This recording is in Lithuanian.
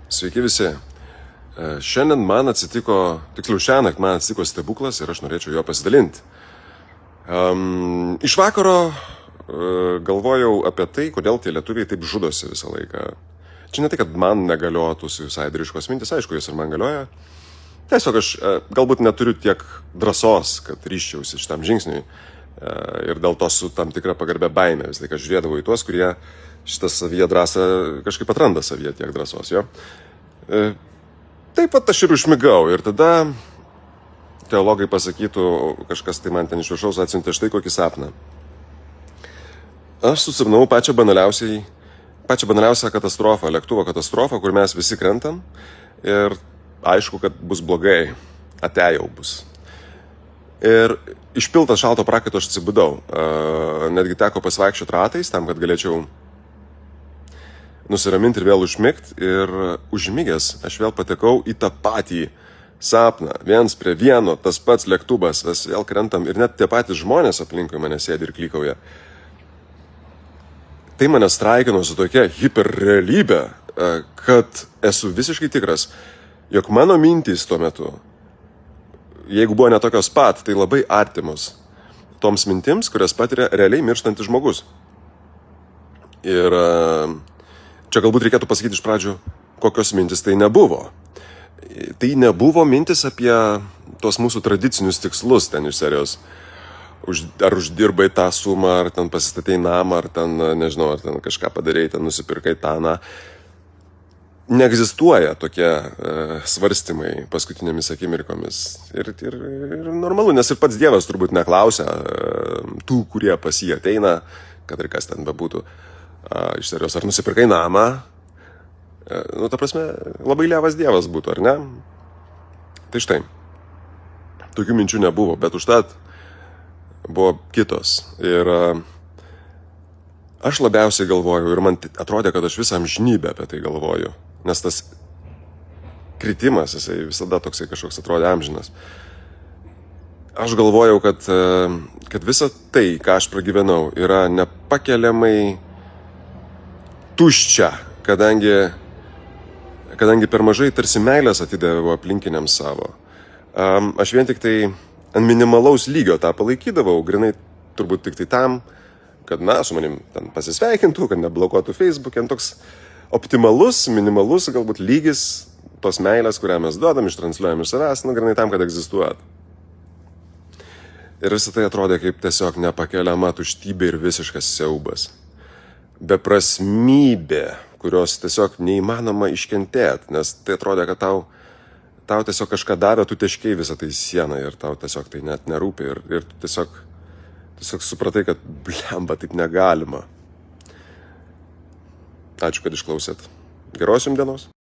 Sveiki visi. Šiandien man atsitiko, tiksliau šiąnakt man atsitiko stebuklas ir aš norėčiau jo pasidalinti. Iš vakaro galvojau apie tai, kodėl tie lietuviai taip žudosi visą laiką. Čia ne tai, kad man negaliotų suicideriškos mintis, aišku, jos ir man galioja. Tiesiog aš galbūt neturiu tiek drąsos, kad ryžčiausi šitam žingsniui. Ir dėl to su tam tikra pagarbia baime vis laiką žiūrėdavau į tuos, kurie šitą savyje drąsą kažkaip atranda savyje tiek drąsos, jo. Taip pat aš ir užmigau ir tada teologai pasakytų, kažkas tai man ten iš viršaus atsiuntė štai kokį sapną. Aš susapnavau pačią banaliausią katastrofą, lėktuvo katastrofą, kur mes visi krentam ir aišku, kad bus blogai, jau bus. Ir išpiltas šalto prakaito aš atsibudau. Netgi teko pasivaikščioti ratais, tam, kad galėčiau nusiraminti ir vėl užmigti. Ir užmigęs aš vėl patekau į tą patį sapną. Viens prie vieno, tas pats lėktuvas, mes vėl krentam ir net tie patys žmonės aplinkui mane sėdi ir klykauja. Tai mane straikino su tokia hiperrealybė, kad esu visiškai tikras, jog mano mintys tuo metu, jeigu buvo netokios pat, tai labai artimos toms mintims, kurias patiria realiai mirštantis žmogus. Ir čia galbūt reikėtų pasakyti iš pradžių, kokios mintis tai nebuvo. Tai nebuvo mintis apie tuos mūsų tradicinius tikslus ten iš serijos. Ar uždirbai tą sumą, ar ten pasistatei namą, ar ten, nežinau, ar ten kažką padarei, ten nusipirkai tą, na. Neegzistuoja tokie svarstymai paskutinėmis akimirkomis. Ir normalu, nes ir pats Dievas turbūt neklausia tų, kurie pas jį ateina, kad ir kas ten bebūtų, iš serijos, ar nusipirkai namą. Nu, ta prasme, labai lievas Dievas būtų, ar ne? Tai štai, tokių minčių nebuvo, bet užtat buvo kitos. Ir aš labiausiai galvoju, ir man atrodė, kad aš visą amžinybę apie tai galvoju. Nes tas kritimas, jisai visada toksai kažkoks atrodė amžinas. Aš galvojau, kad visa tai, ką aš pragyvenau, yra nepakeliamai tuščia, kadangi per mažai tarsi meilės atidaviau aplinkiniams savo. Aš vien tik tai ant minimalaus lygio tą palaikydavau, grinai turbūt tik tai tam, kad, na, su manim ten pasisveikintų, kad neblokuotų Facebook'e, toks optimalus, minimalus galbūt lygis tos meilės, kurią mes duodam, ištransliuojam iš savęs, nu, grinai tam, kad egzistuotų. Ir visą tai atrodė kaip tiesiog nepakeliama tuštybė ir visiškas siaubas. Beprasmybė, kurios tiesiog neįmanoma iškentėti, nes tai atrodė, kad tau tiesiog kažką davė, tu teškiai visą tai sieną ir tau tiesiog tai net nerūpi ir tu tiesiog supratai, kad blemba, taip negalima. Ačiū, kad išklausėt. Geros jums dienos.